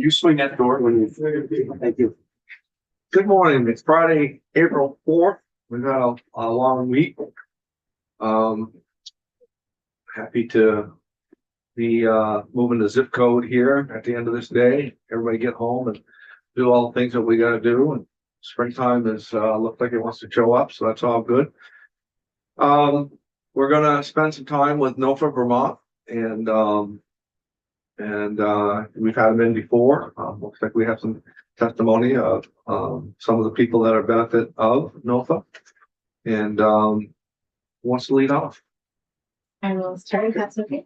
you swing that door when you. Thank you. Good morning. It's Friday, April 4th. We've had a long week. Happy to be moving the zip code here at the end of this day. Everybody get home and do all the things that we got to do. And springtime is looks like it wants to show up, so that's all good. We're gonna spend some time with NOFA Vermont, and we've had them in before. Looks like we have some testimony of some of the people that are benefit of NOFA, and who wants to lead off? I will start if that's okay.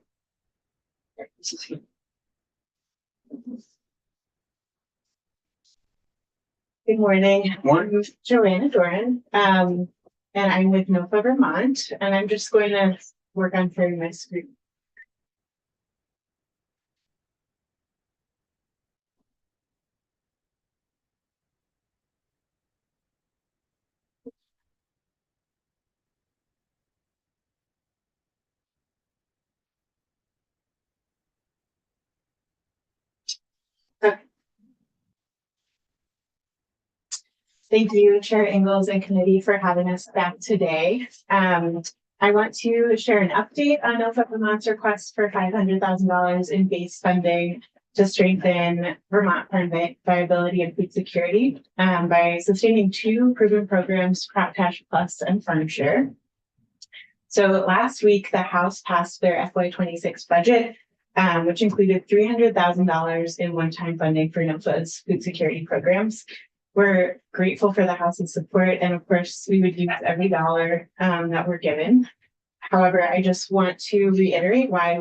Good morning. Morning. I'm Joanna Doran, and I'm with NOFA Vermont, and I'm just going to work on sharing my screen. Thank you, Chair Ingalls and committee, for having us back today. I want to share an update on NOFA Vermont's request for $500,000 in base funding to strengthen Vermont farm viability and food security by sustaining two proven programs, Crop Cash Plus and Farm Share. So last week, the House passed their FY26 budget, which included $300,000 in one-time funding for NOFA's food security programs. We're grateful for the House's support, and of course, we would use every dollar that we're given. However, I just want to reiterate why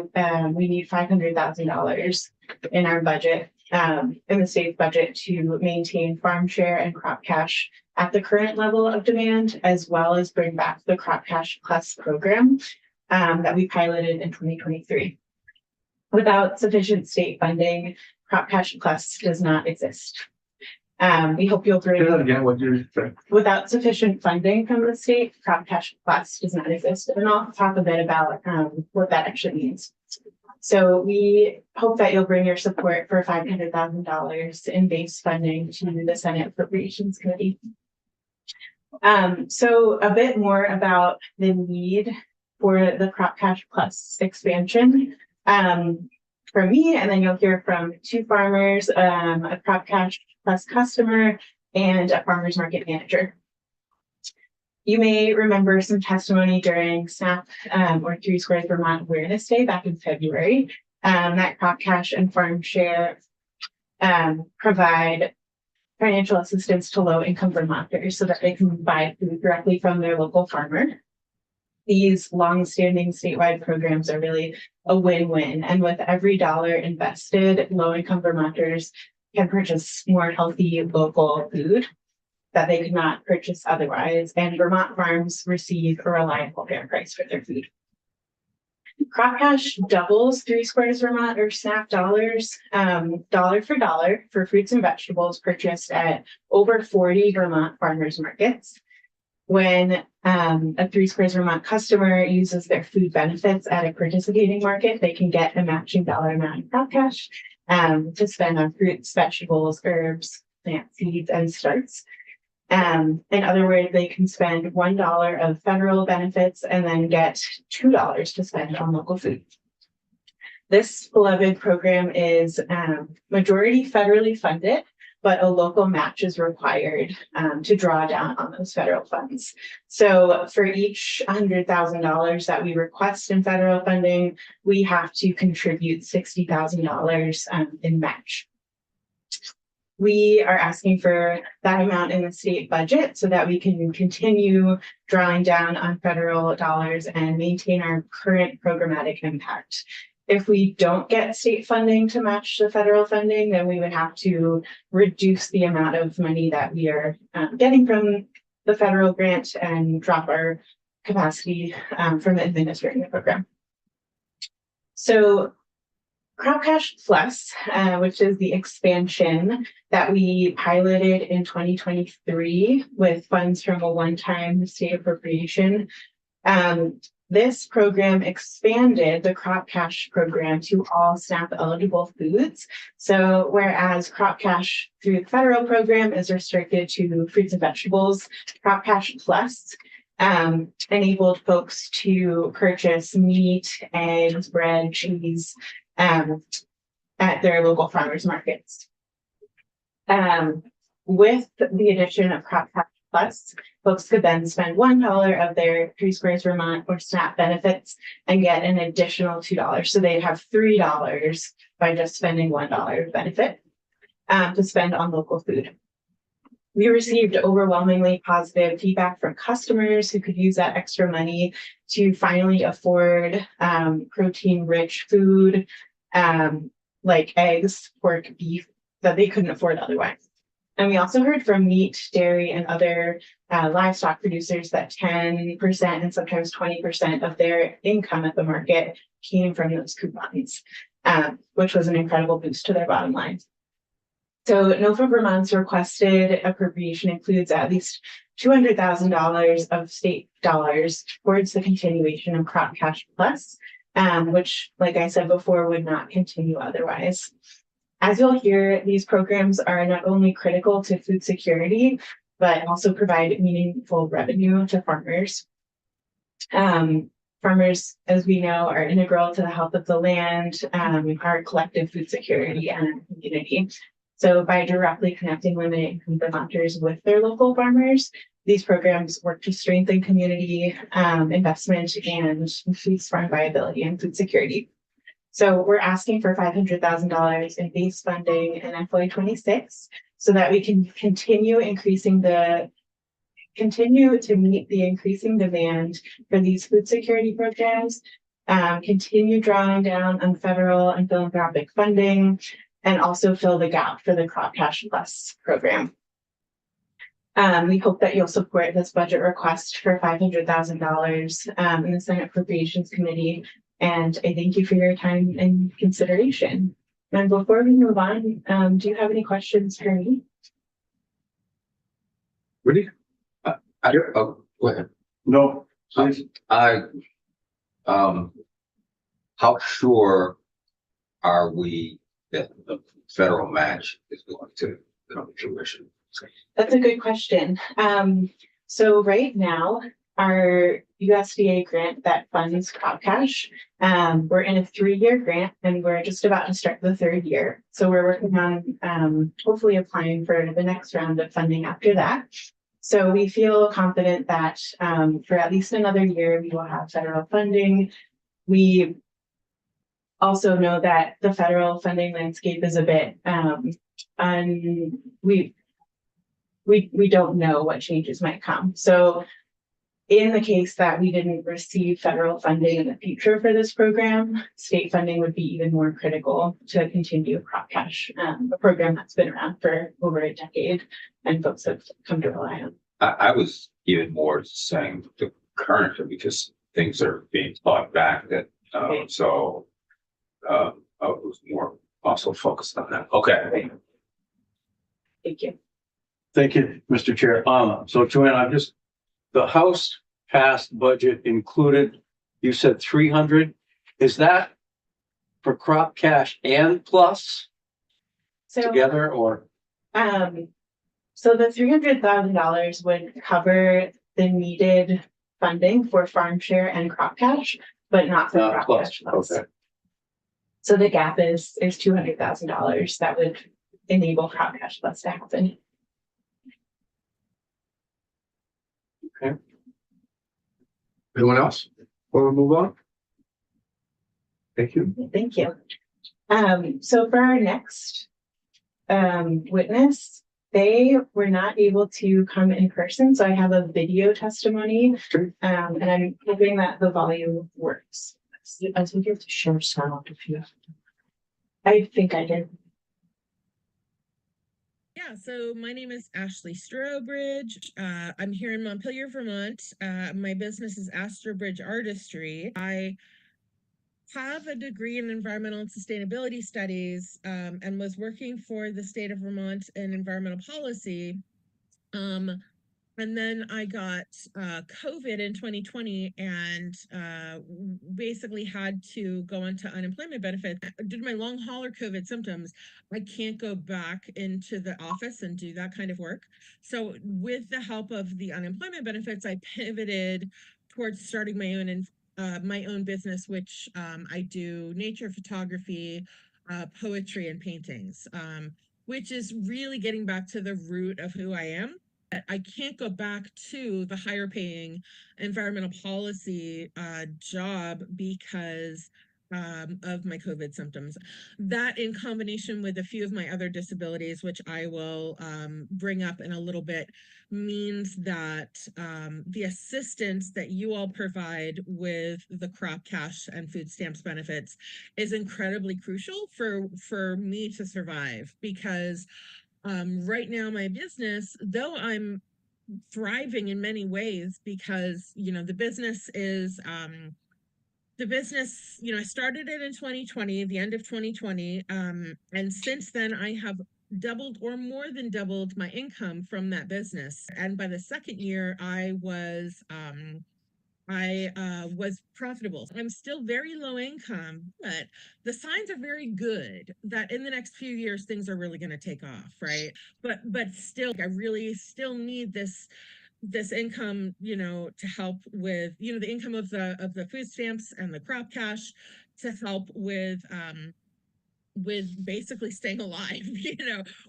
we need $500,000 in our budget, in the state's budget, to maintain Farm Share and Crop Cash at the current level of demand, as well as bring back the Crop Cash Plus program that we piloted in 2023. Without sufficient state funding, Crop Cash Plus does not exist. We hope you'll bring. Say that again. What did you say? Without sufficient funding from the state, Crop Cash Plus does not exist. And I'll talk a bit about what that actually means. So we hope that you'll bring your support for $500,000 in base funding to the Senate Appropriations Committee. So a bit more about the need for the Crop Cash Plus expansion. From me, and then you'll hear from two farmers, a Crop Cash Plus customer, and a farmer's market manager. You may remember some testimony during SNAP or Three Squares Vermont Awareness Day back in February, that Crop Cash and Farm Share provide financial assistance to low-income Vermonters so that they can buy food directly from their local farmer. These long-standing statewide programs are really a win-win, and with every dollar invested, low-income Vermonters can purchase more healthy local food that they could not purchase otherwise, and Vermont farms receive a reliable fair price for their food. Crop Cash doubles Three Squares Vermont or SNAP dollars, dollar for dollar, for fruits and vegetables purchased at over 40 Vermont farmers markets. When a Three Squares Vermont customer uses their food benefits at a participating market, they can get a matching dollar amount in Crop Cash to spend on fruits, vegetables, herbs, plant seeds, and starts. In other words, they can spend $1 of federal benefits and then get $2 to spend on local food. This beloved program is majority federally funded, but a local match is required to draw down on those federal funds. So for each $100,000 that we request in federal funding, we have to contribute $60,000 in match. We are asking for that amount in the state budget so that we can continue drawing down on federal dollars and maintain our current programmatic impact. If we don't get state funding to match the federal funding, then we would have to reduce the amount of money that we are getting from the federal grant and drop our capacity from administering the program. So Crop Cash Plus, which is the expansion that we piloted in 2023 with funds from a one-time state appropriation, This program expanded the Crop Cash program to all SNAP eligible foods. So whereas Crop Cash through the federal program is restricted to fruits and vegetables, Crop Cash Plus enabled folks to purchase meat, eggs, bread, cheese at their local farmers markets. With the addition of Crop Cash Plus, folks could then spend $1 of their 3 Squares Vermont or SNAP benefits and get an additional $2. So they'd have $3 by just spending $1 of benefit to spend on local food. We received overwhelmingly positive feedback from customers who could use that extra money to finally afford protein-rich food like eggs, pork, beef that they couldn't afford otherwise. And we also heard from meat, dairy, and other livestock producers that 10% and sometimes 20% of their income at the market came from those coupons, which was an incredible boost to their bottom line. So NOFA Vermont's requested appropriation includes at least $200,000 of state dollars towards the continuation of Crop Cash Plus, which, like I said before, would not continue otherwise. As you'll hear, these programs are not only critical to food security, but also provide meaningful revenue to farmers. Farmers, as we know, are integral to the health of the land, our collective food security, and our community. So by directly connecting limited income Vermonters with their local farmers, these programs work to strengthen community investment and increase farm viability and food security. So we're asking for $500,000 in base funding in FY26 so that we can continue to meet the increasing demand for these food security programs, continue drawing down on federal and philanthropic funding, and also fill the gap for the Crop Cash Plus program. We hope that you'll support this budget request for $500,000 in the Senate Appropriations Committee. And I thank you for your time and consideration. And before we move on, do you have any questions for me? Ready? Go ahead. No, please. How sure are we that the federal match is going to come to fruition? That's a good question. So right now, our USDA grant that funds Crop Cash, we're in a 3-year grant and we're just about to start the 3rd year. So we're working on hopefully applying for the next round of funding after that. So we feel confident that for at least another year, we will have federal funding. We also know that the federal funding landscape is a bit, we don't know what changes might come. So in the case that we didn't receive federal funding in the future for this program, state funding would be even more critical to continue Crop Cash, a program that's been around for over a decade and folks have come to rely on. I was even more saying the current, because things are being thought back that, I was more also focused on that. Okay. Thank you. Thank you, Mr. Chair. So Joanne, the House passed budget included, you said 300. Is that for Crop Cash and Plus together or? So the $300,000 would cover the needed funding for Farm Share and Crop Cash, but not for Crop Cash Plus. Okay. So the gap is $200,000 that would enable Crop Cash Plus to happen. Okay. Anyone else? Before we move on? Thank you. Thank you. So for our next witness, they were not able to come in person, so I have a video testimony, Sure. and I'm hoping that the volume works. I think you have to share sound if you have to. I think I did. Yeah, so my name is Ashley Strobridge. I'm here in Montpelier, Vermont. My business is Astrobridge Artistry. I have a degree in environmental and sustainability studies and was working for the state of Vermont in environmental policy And then I got COVID in 2020 and basically had to go onto unemployment benefits. Due to my long hauler COVID symptoms, I can't go back into the office and do that kind of work. So, with the help of the unemployment benefits, I pivoted towards starting my own business, which I do nature photography, poetry, and paintings, which is really getting back to the root of who I am. I can't go back to the higher paying environmental policy job because of my COVID symptoms. That, in combination with a few of my other disabilities, which I will bring up in a little bit, means that the assistance that you all provide with the crop cash and food stamps benefits is incredibly crucial for me to survive, because right now my business, though I'm thriving in many ways, because the business, I started it in 2020, the end of 2020, and since then I have doubled or more than doubled my income from that business. And by the second year, I was profitable. I'm still very low income, but the signs are very good that in the next few years things are really going to take off, right? But still, I really still need this income, to help with, the income of the food stamps and the crop cash to help with basically staying alive,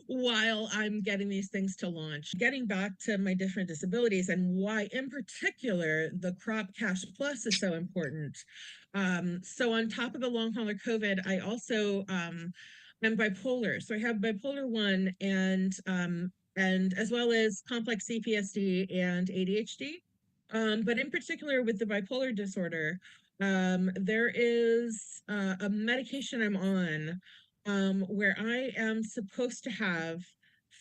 while I'm getting these things to launch. Getting back to my different disabilities and why, in particular, the Crop Cash Plus is so important. So on top of the long hauler COVID, I also am bipolar. So I have bipolar 1 and as well as complex CPSD and ADHD. But in particular with the bipolar disorder, there is a medication I'm on where I am supposed to have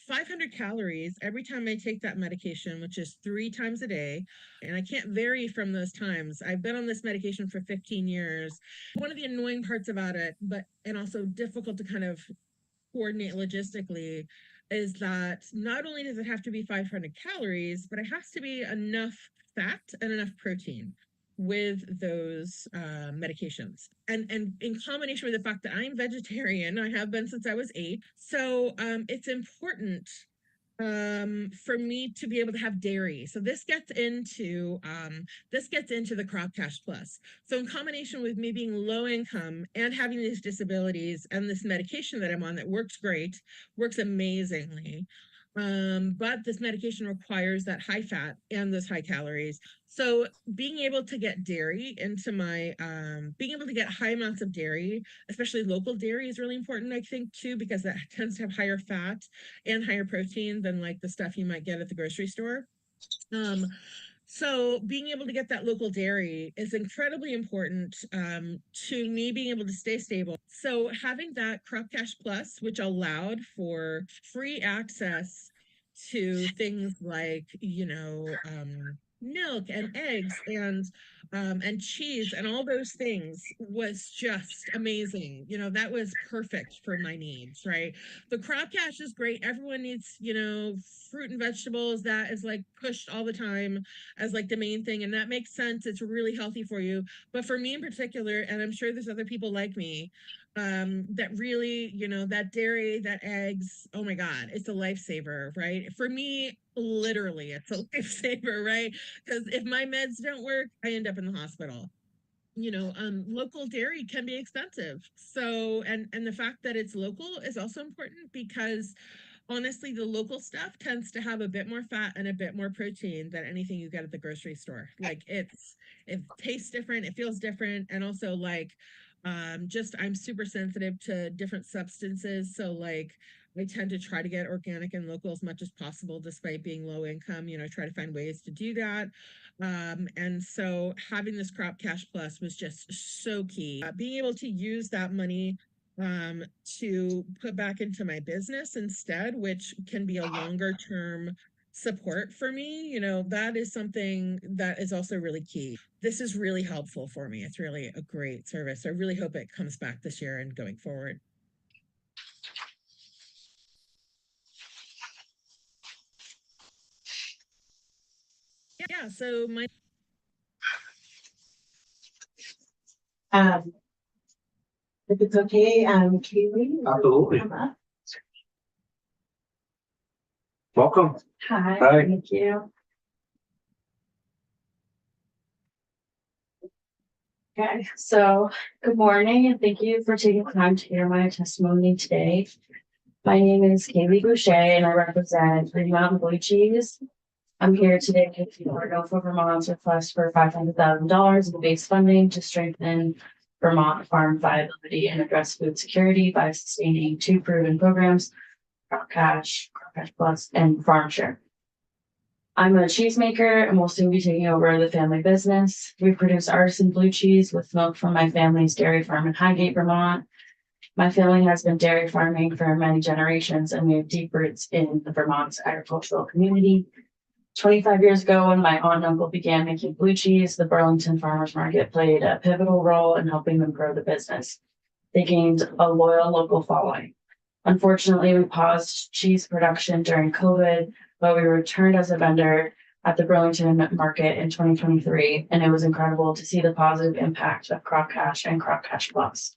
500 calories every time I take that medication, which is 3 times a day. And I can't vary from those times. I've been on this medication for 15 years. One of the annoying parts about it, and also difficult to kind of coordinate logistically, is that not only does it have to be 500 calories, but it has to be enough fat and enough protein with those medications. And in combination with the fact that I'm vegetarian, I have been since I was 8. So it's important for me to be able to have dairy. So this gets into the Crop Cash Plus. So in combination with me being low income and having these disabilities and this medication that I'm on that works great, works amazingly. But this medication requires that high fat and those high calories. So being able to get dairy into being able to get high amounts of dairy, especially local dairy, is really important, I think, too, because that tends to have higher fat and higher protein than like the stuff you might get at the grocery store. So being able to get that local dairy is incredibly important to me being able to stay stable. So having that Crop Cash Plus, which allowed for free access to things like, milk and eggs and cheese and all those things, was just amazing. That was perfect for my needs, right? The crop cash is great. Everyone needs, fruit and vegetables. That is like pushed all the time as like the main thing. And that makes sense. It's really healthy for you. But for me in particular, and I'm sure there's other people like me, that really, that dairy, that eggs, oh my God, it's a lifesaver, right? For me, literally, it's a lifesaver, right? Because if my meds don't work, I end up in the hospital. Local dairy can be expensive. So, and the fact that it's local is also important, because honestly, the local stuff tends to have a bit more fat and a bit more protein than anything you get at the grocery store. Like it tastes different, it feels different, and also like I'm super sensitive to different substances. So like I tend to try to get organic and local as much as possible, despite being low income, try to find ways to do that. And so having this Crop Cash Plus was just so key. Being able to use that money to put back into my business instead, which can be a longer term support for me, that is something that is also really key. This is really helpful for me. It's really a great service. I really hope it comes back this year and going forward. Yeah, so my If it's okay, Kaylee. Absolutely. come up. Welcome. Hi, Hi. thank you. Okay, so good morning and thank you for taking the time to hear my testimony today. My name is Kaylee Boucher and I represent Green Mountain Blue Cheese. I'm here today for Norfolk Vermont's request for $500,000 in base funding to strengthen Vermont farm viability and address food security by sustaining two proven programs, Crop Cash Plus, and Farm Share. I'm a cheesemaker and will soon be taking over the family business. We produce artisan blue cheese with milk from my family's dairy farm in Highgate, Vermont. My family has been dairy farming for many generations and we have deep roots in the Vermont's agricultural community. 25 years ago, when my aunt and uncle began making blue cheese, the Burlington Farmers Market played a pivotal role in helping them grow the business. They gained a loyal local following. Unfortunately, we paused cheese production during COVID, but we returned as a vendor at the Burlington Market in 2023, and it was incredible to see the positive impact of Crop Cash and Crop Cash Plus.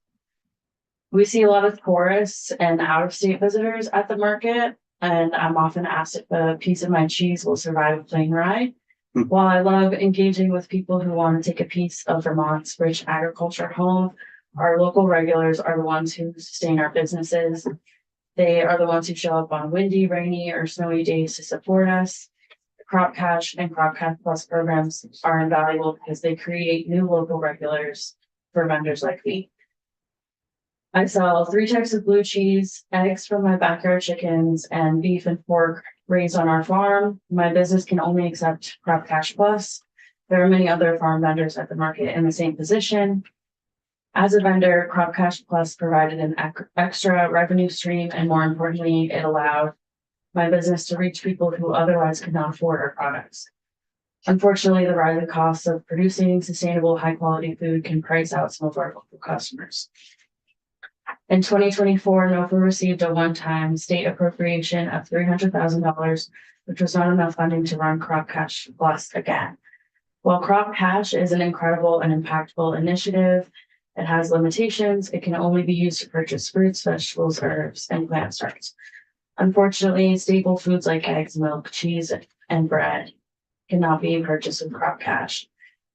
We see a lot of tourists and out-of-state visitors at the market, and I'm often asked if a piece of my cheese will survive a plane ride. While I love engaging with people who want to take a piece of Vermont's rich agriculture home, our local regulars are the ones who sustain our businesses. They are the ones who show up on windy, rainy, or snowy days to support us. Crop Cash and Crop Cash Plus programs are invaluable because they create new local regulars for vendors like me. I sell 3 types of blue cheese, eggs from my backyard chickens, and beef and pork raised on our farm. My business can only accept Crop Cash Plus. There are many other farm vendors at the market in the same position. As a vendor, Crop Cash Plus provided an extra revenue stream, and more importantly, it allowed my business to reach people who otherwise could not afford our products. Unfortunately, the rising costs of producing sustainable, high-quality food can price out some of our local customers. In 2024, NOFA received a one-time state appropriation of $300,000, which was not enough funding to run Crop Cash Plus again. While Crop Cash is an incredible and impactful initiative, it has limitations. It can only be used to purchase fruits, vegetables, herbs, and plant starts. Unfortunately, staple foods like eggs, milk, cheese, and bread cannot be purchased with Crop Cash,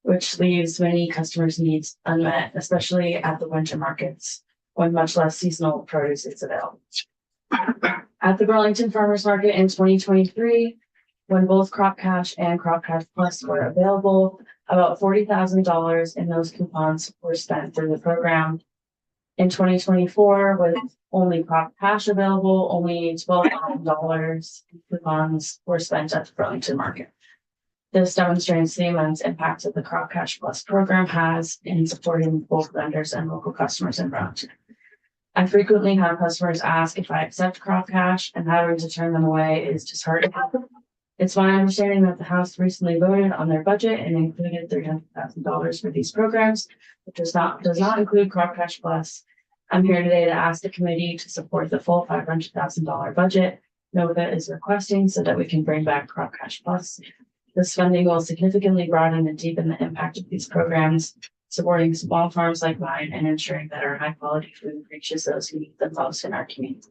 which leaves many customers' needs unmet, especially at the winter markets when much less seasonal produce is available. At the Burlington Farmers Market in 2023, when both Crop Cash and Crop Cash Plus were available, about $40,000 in those coupons were spent through the program. In 2024, with only Crop Cash available, only $12,000 in coupons were spent at the Burlington Market. This demonstrates the immense impact that the Crop Cash Plus program has in supporting both vendors and local customers in Burlington. I frequently have customers ask if I accept Crop Cash, and having to turn them away is disheartening. It's my understanding that the House recently voted on their budget and included $300,000 for these programs, which does not include Crop Cash Plus. I'm here today to ask the committee to support the full $500,000 budget NOFA is requesting so that we can bring back Crop Cash Plus. This funding will significantly broaden and deepen the impact of these programs, supporting small farms like mine and ensuring that our high quality food reaches those who need them most in our community.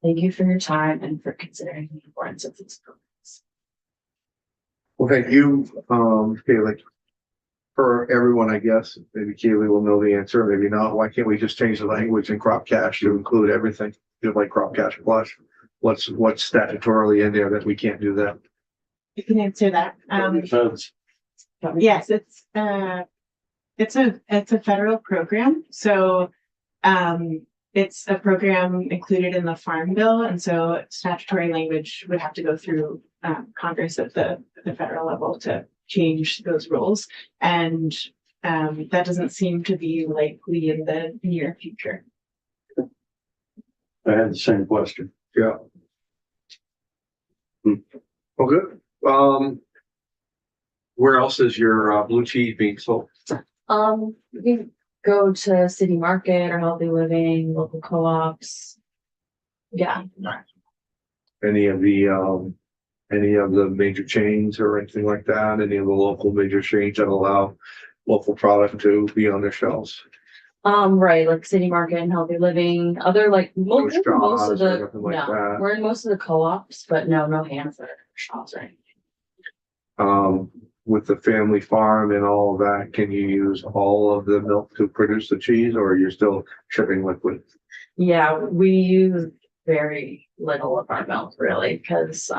Thank you for your time and for considering the importance of these programs. Well, thank you, Kaylee. For everyone, I guess, maybe Kaylee will know the answer, maybe not. Why can't we just change the language in Crop Cash to include everything, just like Crop Cash Plus? What's statutorily in there that we can't do that? You can answer that. Yes, it's a federal program. So it's a program included in the Farm Bill, and so statutory language would have to go through Congress at the federal level to change those rules, and that doesn't seem to be likely in the near future. I had the same question. Yeah. Well, good. Where else is your blue cheese being sold? You can go to City Market or Healthy Living, local co-ops. Yeah. Any of the any of the major chains or anything like that? Any of the local major chains that allow local product to be on their shelves? Right, like City Market and Healthy Living, other like most of Straws or the, nothing like no, that? we're in most of the co-ops, but no Hannaford shops or anything. With the family farm and all of that, can you use all of the milk to produce the cheese, or you're still shipping liquid? Yeah, we use very little of our milk really, because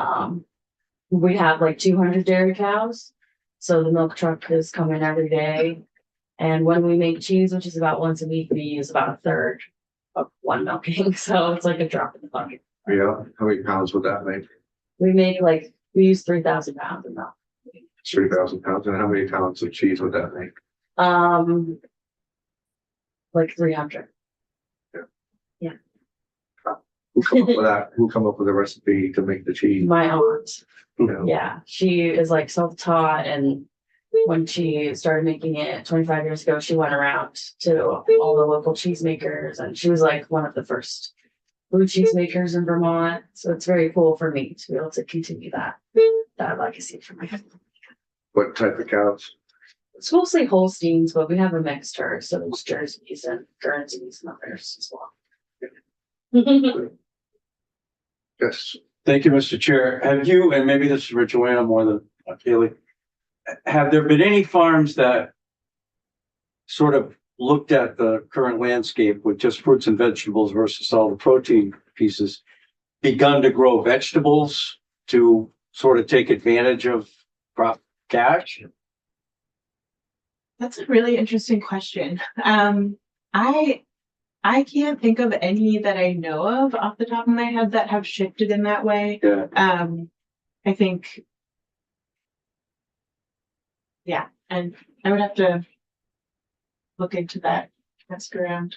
we have like 200 dairy cows. So the milk truck is coming every day. And when we make cheese, which is about once a week, we use about a third of one milking. So it's like a drop in the bucket. Yeah, how many pounds would that make? We use 3,000 pounds of milk. 3,000 pounds, and how many pounds of cheese would that make? Like 300. Who come up with that? Who come up with a recipe to make the cheese? My aunt. You know? Yeah, she is like self-taught, and when she started making it 25 years ago, she went around to all the local cheesemakers, and she was like one of the first blue cheesemakers in Vermont. So it's very cool for me to be able to continue that legacy for my family. What type of cows? It's mostly Holsteins, but we have a mixed herd, so there's Jerseys and Guernseys and others as well. Yes. Thank you, Mr. Chair. Have you, and maybe this is for Joanna more than Kaylee, have there been any farms that sort of looked at the current landscape with just fruits and vegetables versus all the protein pieces, begun to grow vegetables to sort of take advantage of crop cash? That's a really interesting question. I can't think of any that I know of off the top of my head that have shifted in that way. Yeah. I think, yeah, and I would have to look into that, ask around.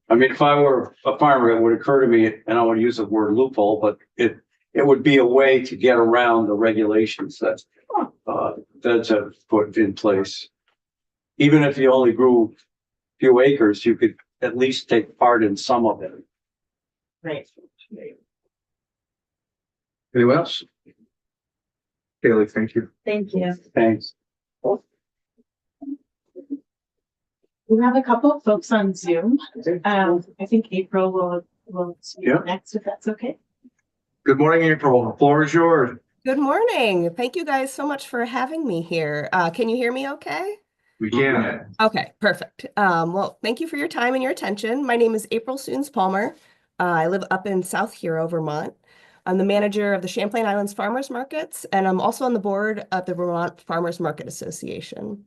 I mean, if I were a farmer, it would occur to me, and I would use the word loophole, but it would be a way to get around the regulations that feds have put in place. Even if you only grew a few acres, you could at least take part in some of it. Right. Anyone else? Kaylee, thank you. Thank you. Thanks. We have a couple of folks on Zoom. I think April will speak Yeah. next, if that's okay. Good morning, April. The floor is yours. Good morning. Thank you guys so much for having me here. Can you hear me okay? We can. Okay, perfect. Well, thank you for your time and your attention. My name is April Soons Palmer. I live up in South Hero, Vermont. I'm the manager of the Champlain Islands Farmers Markets, and I'm also on the board of the Vermont Farmers Market Association.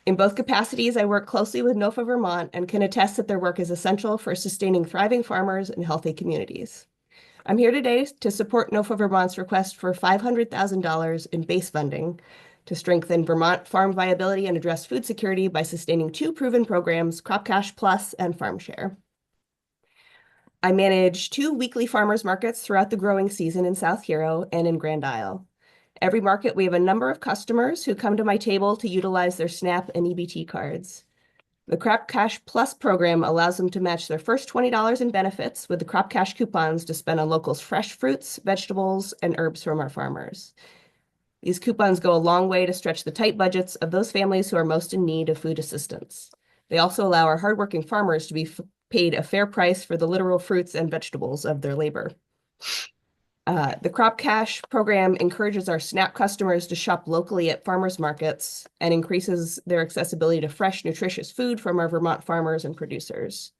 In both capacities, I work closely with NOFA Vermont and can attest that their work is essential for sustaining thriving farmers and healthy communities. I'm here today to support NOFA Vermont's request for $500,000 in base funding to strengthen Vermont farm viability and address food security by sustaining two proven programs, Crop Cash Plus and Farm Share. I manage 2 weekly farmers markets throughout the growing season in South Hero and in Grand Isle. Every market, we have a number of customers who come to my table to utilize their SNAP and EBT cards. The Crop Cash Plus program allows them to match their first $20 in benefits with the Crop Cash coupons to spend on locals' fresh fruits, vegetables, and herbs from our farmers. These coupons go a long way to stretch the tight budgets of those families who are most in need of food assistance. They also allow our hardworking farmers to be paid a fair price for the literal fruits and vegetables of their labor. The Crop Cash program encourages our SNAP customers to shop locally at farmers markets and increases their accessibility to fresh, nutritious food from our Vermont farmers and producers.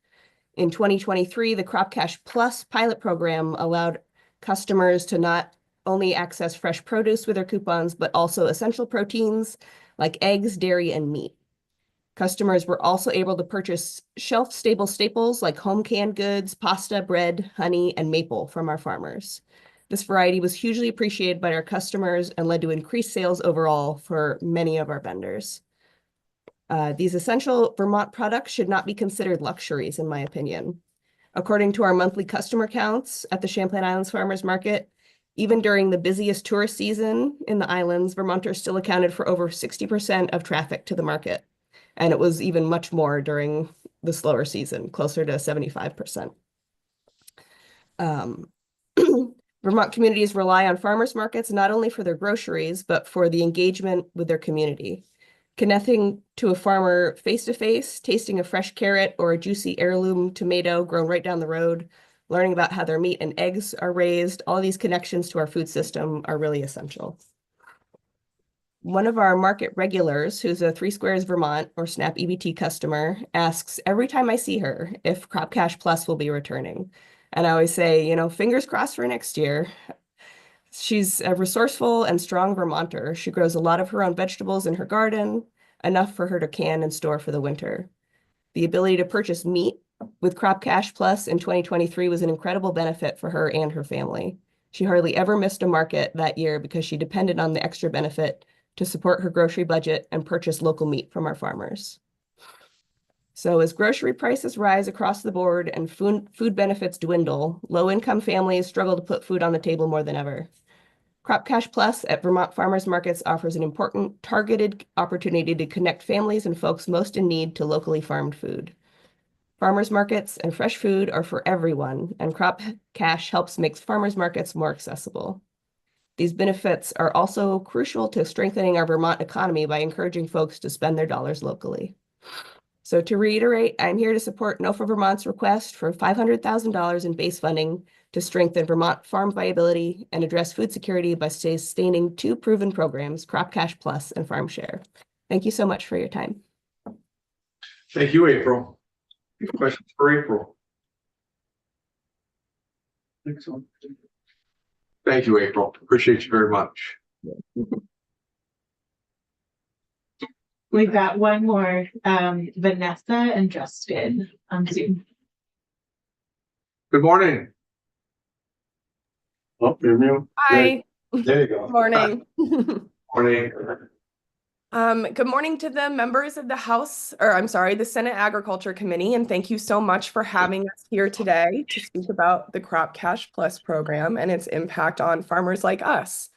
In 2023, the Crop Cash Plus pilot program allowed customers to not only access fresh produce with their coupons, but also essential proteins like eggs, dairy, and meat. Customers were also able to purchase shelf-stable staples like home canned goods, pasta, bread, honey, and maple from our farmers. This variety was hugely appreciated by our customers and led to increased sales overall for many of our vendors. These essential Vermont products should not be considered luxuries, in my opinion. According to our monthly customer counts at the Champlain Islands Farmers Market, even during the busiest tourist season in the islands, Vermonters still accounted for over 60% of traffic to the market. And it was even much more during the slower season, closer to 75%. Vermont communities rely on farmers markets not only for their groceries, but for the engagement with their community. Connecting to a farmer face to face, tasting a fresh carrot or a juicy heirloom tomato grown right down the road, learning about how their meat and eggs are raised, all these connections to our food system are really essential. One of our market regulars, who's a Three Squares Vermont or SNAP EBT customer, asks every time I see her if Crop Cash Plus will be returning. And I always say, you know, fingers crossed for next year. She's a resourceful and strong Vermonter. She grows a lot of her own vegetables in her garden, enough for her to can and store for the winter. The ability to purchase meat with Crop Cash Plus in 2023 was an incredible benefit for her and her family. She hardly ever missed a market that year because she depended on the extra benefit to support her grocery budget and purchase local meat from our farmers. So as grocery prices rise across the board and food benefits dwindle, low-income families struggle to put food on the table more than ever. Crop Cash Plus at Vermont Farmers Markets offers an important targeted opportunity to connect families and folks most in need to locally farmed food. Farmers markets and fresh food are for everyone, and Crop Cash helps make farmers markets more accessible. These benefits are also crucial to strengthening our Vermont economy by encouraging folks to spend their dollars locally. So to reiterate, I'm here to support NOFA Vermont's request for $500,000 in base funding to strengthen Vermont farm viability and address food security by sustaining two proven programs, Crop Cash Plus and Farm Share. Thank you so much for your time. Thank you, April. Any questions for April? Excellent. Thank you, April. Appreciate you very much. We've got one more, Vanessa and Justin on Zoom. Good morning. Oh, you're mute. Hi, There you go. morning. Morning. Good morning to the members of the House, or I'm sorry, the Senate Agriculture Committee, and thank you so much for having us here today to speak about the Crop Cash Plus program and its impact on farmers like us.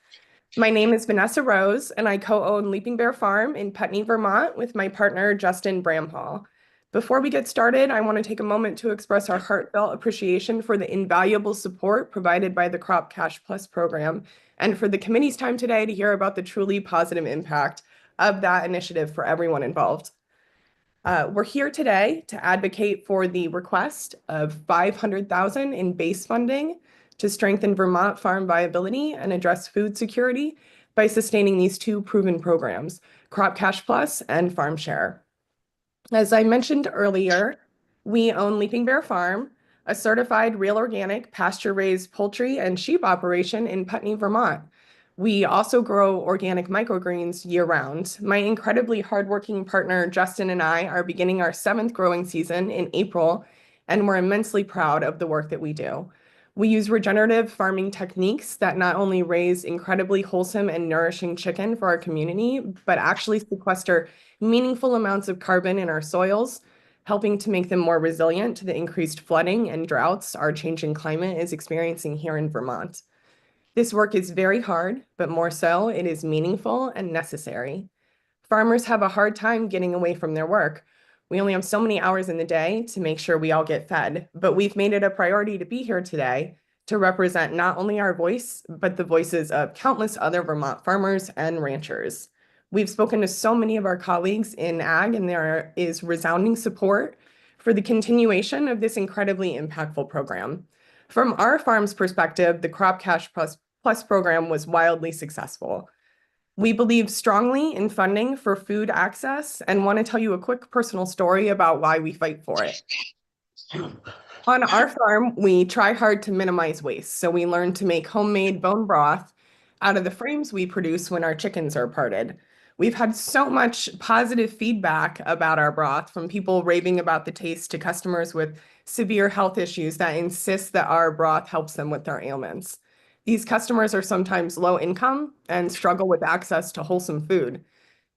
My name is Vanessa Rose, and I co-own Leaping Bear Farm in Putney, Vermont with my partner, Justin Bramhall. Before we get started, I want to take a moment to express our heartfelt appreciation for the invaluable support provided by the Crop Cash Plus program and for the committee's time today to hear about the truly positive impact of that initiative for everyone involved. We're here today to advocate for the request of $500,000 in base funding to strengthen Vermont farm viability and address food security by sustaining these two proven programs, Crop Cash Plus and Farm Share. As I mentioned earlier, we own Leaping Bear Farm, a certified real organic pasture-raised poultry and sheep operation in Putney, Vermont. We also grow organic microgreens year-round. My incredibly hardworking partner, Justin, and I are beginning our 7th growing season in April, and we're immensely proud of the work that we do. We use regenerative farming techniques that not only raise incredibly wholesome and nourishing chicken for our community, but actually sequester meaningful amounts of carbon in our soils, helping to make them more resilient to the increased flooding and droughts our changing climate is experiencing here in Vermont. This work is very hard, but more so, it is meaningful and necessary. Farmers have a hard time getting away from their work. We only have so many hours in the day to make sure we all get fed, but we've made it a priority to be here today to represent not only our voice, but the voices of countless other Vermont farmers and ranchers. We've spoken to so many of our colleagues in ag, and there is resounding support for the continuation of this incredibly impactful program. From our farm's perspective, the Crop Cash Plus program was wildly successful. We believe strongly in funding for food access and want to tell you a quick personal story about why we fight for it. On our farm, we try hard to minimize waste, so we learn to make homemade bone broth out of the frames we produce when our chickens are parted. We've had so much positive feedback about our broth, from people raving about the taste to customers with severe health issues that insist that our broth helps them with their ailments. These customers are sometimes low income and struggle with access to wholesome food.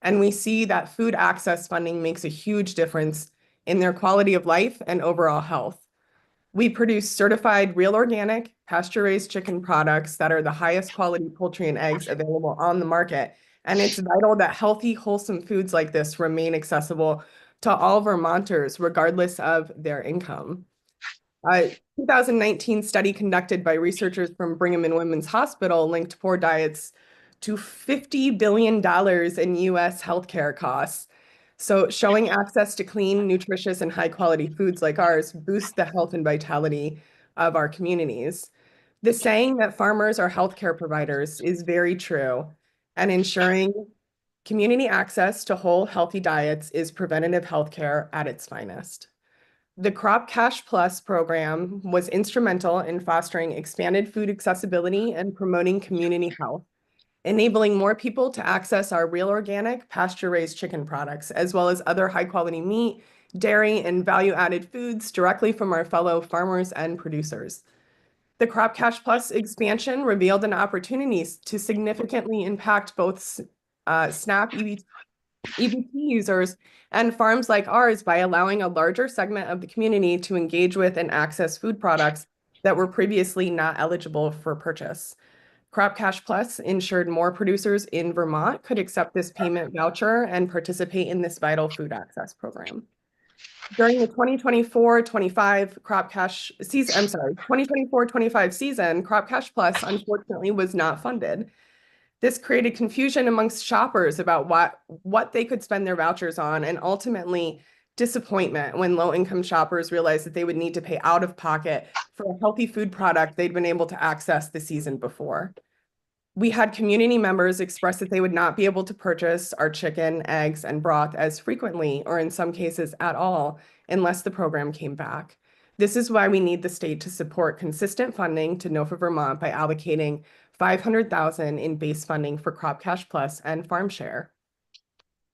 And we see that food access funding makes a huge difference in their quality of life and overall health. We produce certified real organic, pasture-raised chicken products that are the highest quality poultry and eggs available on the market. And it's vital that healthy, wholesome foods like this remain accessible to all Vermonters, regardless of their income. A 2019 study conducted by researchers from Brigham and Women's Hospital linked poor diets to $50 billion in US healthcare costs. So showing access to clean, nutritious, and high-quality foods like ours boosts the health and vitality of our communities. The saying that farmers are healthcare providers is very true, and ensuring community access to whole, healthy diets is preventative healthcare at its finest. The Crop Cash Plus program was instrumental in fostering expanded food accessibility and promoting community health, enabling more people to access our real organic pasture-raised chicken products, as well as other high-quality meat, dairy, and value-added foods directly from our fellow farmers and producers. The Crop Cash Plus expansion revealed an opportunity to significantly impact both SNAP EBT users and farms like ours by allowing a larger segment of the community to engage with and access food products that were previously not eligible for purchase. Crop Cash Plus ensured more producers in Vermont could accept this payment voucher and participate in this vital food access program. During the 2024-25 Crop Cash season, 2024-25 season, Crop Cash Plus unfortunately was not funded. This created confusion amongst shoppers about what they could spend their vouchers on, and ultimately disappointment when low-income shoppers realized that they would need to pay out of pocket for a healthy food product they'd been able to access the season before. We had community members express that they would not be able to purchase our chicken, eggs, and broth as frequently, or in some cases at all, unless the program came back. This is why we need the state to support consistent funding to NOFA Vermont by allocating $500,000 in base funding for Crop Cash Plus and Farm Share.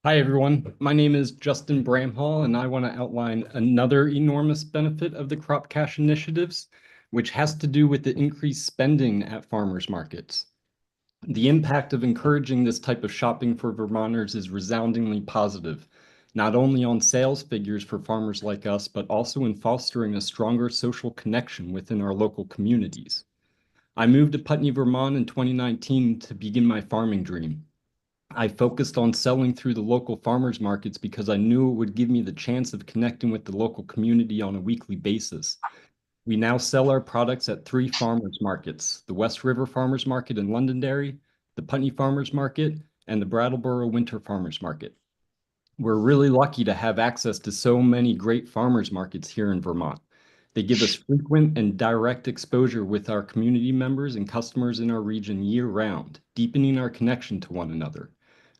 Hi, everyone. My name is Justin Bramhall, and I want to outline another enormous benefit of the Crop Cash initiatives, which has to do with the increased spending at farmers markets. The impact of encouraging this type of shopping for Vermonters is resoundingly positive, not only on sales figures for farmers like us, but also in fostering a stronger social connection within our local communities. I moved to Putney, Vermont in 2019 to begin my farming dream. I focused on selling through the local farmers markets because I knew it would give me the chance of connecting with the local community on a weekly basis. We now sell our products at 3 farmers markets: the West River Farmers Market in Londonderry, the Putney Farmers Market, and the Brattleboro Winter Farmers Market. We're really lucky to have access to so many great farmers markets here in Vermont. They give us frequent and direct exposure with our community members and customers in our region year-round, deepening our connection to one another.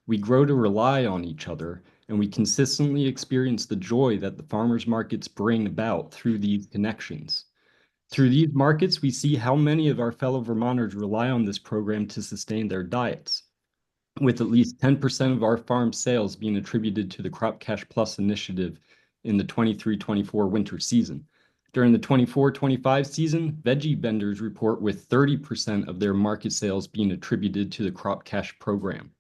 We grow to rely on each other, and we consistently experience the joy that the farmers markets bring about through these connections. Through these markets, we see how many of our fellow Vermonters rely on this program to sustain their diets, with at least 10% of our farm sales being attributed to the Crop Cash Plus initiative in the 23-24 winter season. During the 24-25 season, veggie vendors report with 30% of their market sales being attributed to the Crop Cash program.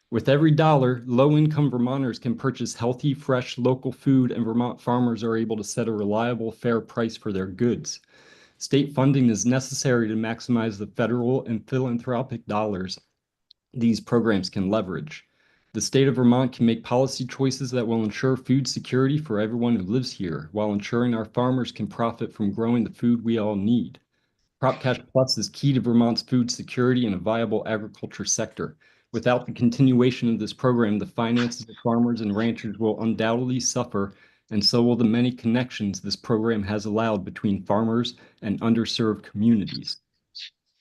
With every dollar, low-income Vermonters can purchase healthy, fresh, local food, and Vermont farmers are able to set a reliable, fair price for their goods. State funding is necessary to maximize the federal and philanthropic dollars these programs can leverage. The state of Vermont can make policy choices that will ensure food security for everyone who lives here, while ensuring our farmers can profit from growing the food we all need. Crop Cash Plus is key to Vermont's food security and a viable agriculture sector. Without the continuation of this program, the finances of farmers and ranchers will undoubtedly suffer, and so will the many connections this program has allowed between farmers and underserved communities.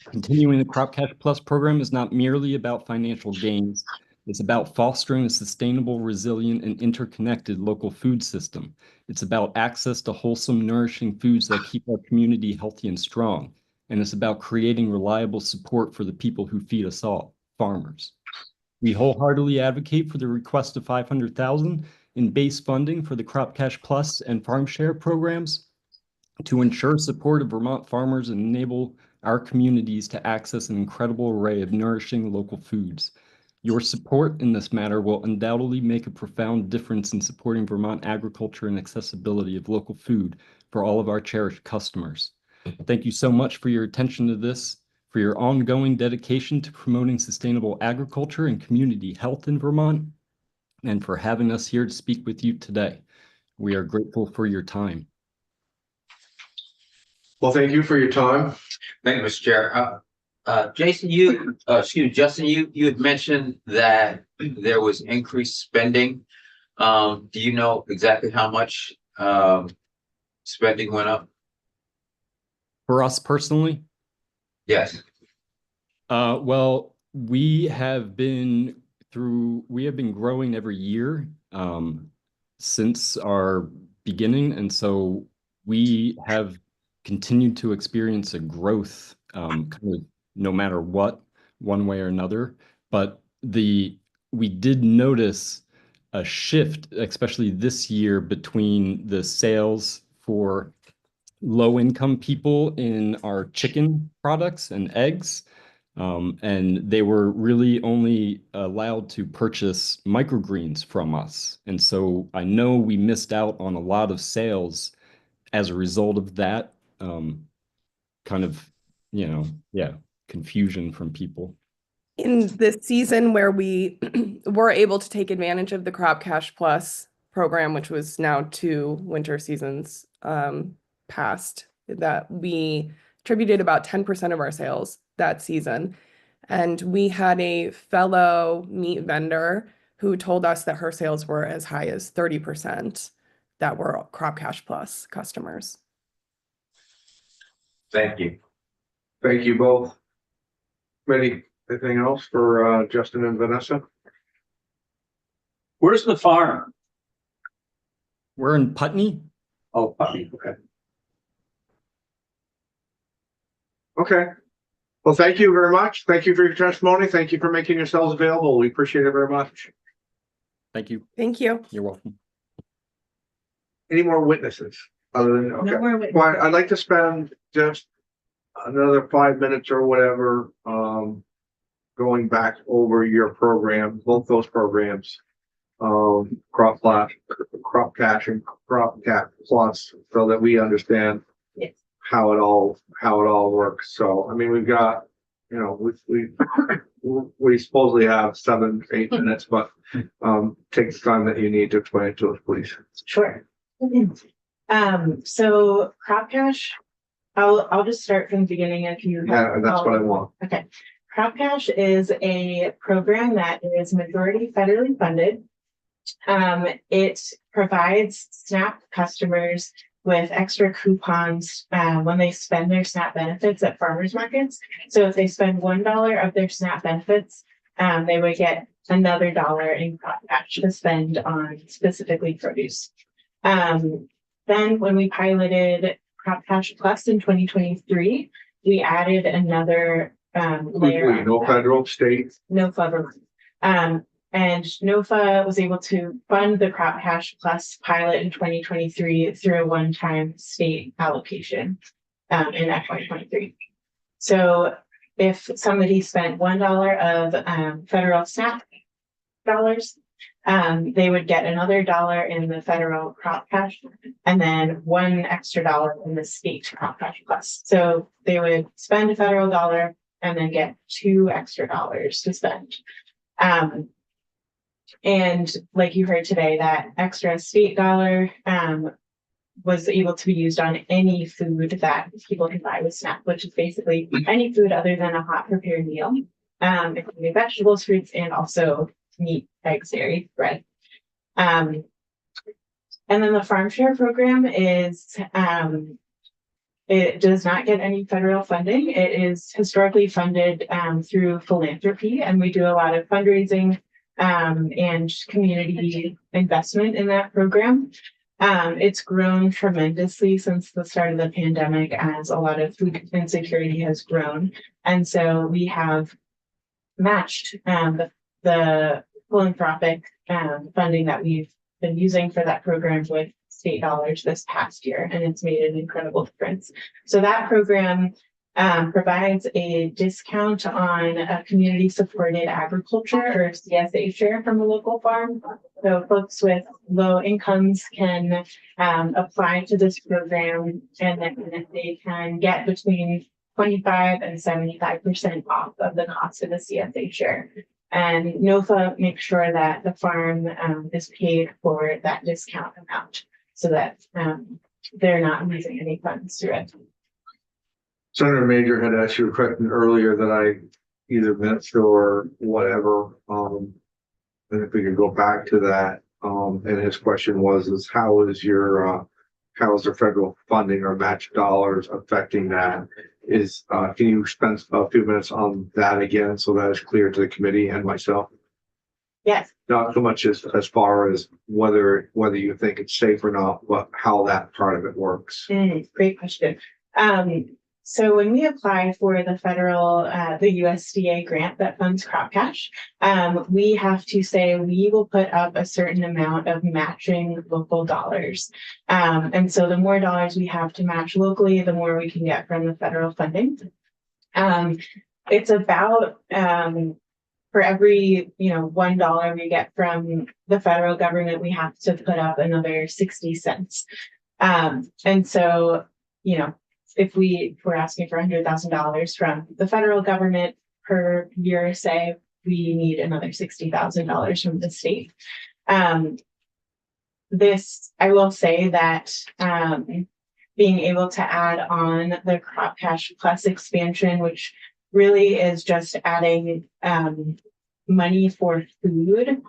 Continuing the Crop Cash Plus program is not merely about financial gains. It's about fostering a sustainable, resilient, and interconnected local food system. It's about access to wholesome, nourishing foods that keep our community healthy and strong. And it's about creating reliable support for the people who feed us all, farmers. We wholeheartedly advocate for the request of $500,000 in base funding for the Crop Cash Plus and Farm Share programs to ensure support of Vermont farmers and enable our communities to access an incredible array of nourishing local foods. Your support in this matter will undoubtedly make a profound difference in supporting Vermont agriculture and accessibility of local food for all of our cherished customers. Thank you so much for your attention to this, for your ongoing dedication to promoting sustainable agriculture and community health in Vermont, and for having us here to speak with you today. We are grateful for your time. Well, thank you for your time. Thank you, Mr. Chair. Jason, Justin, you had mentioned that there was increased spending. Do you know exactly how much, spending went up? For us personally, Yes. well, we have been growing every year since our beginning, and so we have continued to experience a growth kind of no matter what, one way or another. But we did notice a shift, especially this year, between the sales for low-income people in our chicken products and eggs. And they were really only allowed to purchase microgreens from us. And so I know we missed out on a lot of sales as a result of that kind of, confusion from people. In this season where we were able to take advantage of the Crop Cash Plus program, which was now 2 winter seasons past, that we attributed about 10% of our sales that season. And we had a fellow meat vendor who told us that her sales were as high as 30% that were Crop Cash Plus customers. Thank you. Thank you both. Anything else for Justin and Vanessa? Where's the farm? We're in Putney. Oh, Putney, okay. Okay. Well, thank you very much. Thank you for your testimony. Thank you for making yourselves available. We appreciate it very much. Thank you. Thank you. You're welcome. Any more witnesses? Other than, okay. No more witnesses. Well, I'd like to spend just another 5 minutes or whatever, going back over your program, both those programs, Crop Cash and Crop Cash Plus, so that we understand Yes. how it all works. So, I mean, we've got, we supposedly have 7-8 minutes, but take the time that you need to explain it to us, please. Sure. So Crop Cash, I'll just start from the beginning if you Yeah, that's what I want. Okay. Crop Cash is a program that is majority federally funded. It provides SNAP customers with extra coupons when they spend their SNAP benefits at farmers markets. So if they spend $1 of their SNAP benefits, they would get another dollar in Crop Cash to spend on specifically produce. Then when we piloted Crop Cash Plus in 2023, we added another layer. No federal, state. No federal. And NOFA was able to fund the Crop Cash Plus pilot in 2023 through a one-time state allocation in FY23. So if somebody spent $1 of federal SNAP dollars, they would get another dollar in the federal Crop Cash and then $1 extra in the state Crop Cash Plus. So they would spend a federal dollar and then get $2 extra to spend. And like you heard today, that extra state dollar was able to be used on any food that people can buy with SNAP, which is basically any food other than a hot prepared meal. It can be vegetables, fruits, and also meat, eggs, dairy, bread. And then the Farm Share program is, it does not get any federal funding. It is historically funded through philanthropy, and we do a lot of fundraising and community investment in that program. It's grown tremendously since the start of the pandemic as a lot of food insecurity has grown. And so we have matched the philanthropic funding that we've been using for that program with state dollars this past year, and it's made an incredible difference. So that program provides a discount on a community supported agriculture or CSA share from a local farm. So folks with low incomes can apply to this program, and then they can get between 25 and 75% off of the cost of the CSA share. And NOFA makes sure that the farm is paid for that discount amount so that they're not losing any funds through it. Senator Major had asked you a question earlier that I either missed or whatever. And if we could go back to that, and his question is how is the federal funding or match dollars affecting that? Can you spend a few minutes on that again, so that is clear to the committee and myself? Yes. Not so much as far as whether you think it's safe or not, but how that part of it works. Great question. So when we apply for the federal, the USDA grant that funds Crop Cash, we have to say we will put up a certain amount of matching local dollars. And so the more dollars we have to match locally, the more we can get from the federal funding. It's about, for every, $1 we get from the federal government, we have to put up another 60 cents. And so, if we're asking for $100,000 from the federal government per year, say, we need another $60,000 from the state. I will say that being able to add on the Crop Cash Plus expansion, which really is just adding money for food.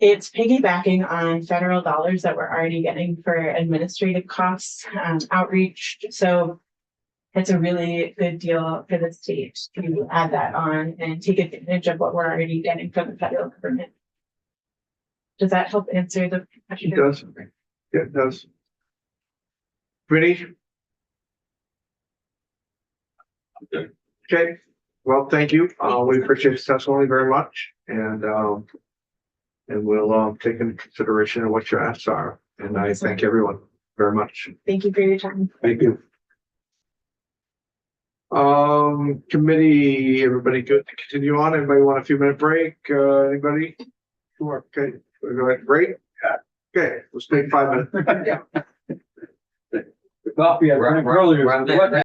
It's piggybacking on federal dollars that we're already getting for administrative costs, outreach. So it's a really good deal for the state to add that on and take advantage of what we're already getting from the federal government. Does that help answer the question? It does. Yeah, it does. Pretty. Okay, well, thank you. We appreciate the testimony very much, and we'll take into consideration what your asks are. And I thank everyone very much. Thank you for your time. Thank you. Committee, everybody good to continue on? Anybody want a few minute break? Anybody? Sure. Okay, we'll go ahead and break. Okay, let's take 5 minutes. The coffee I drank earlier.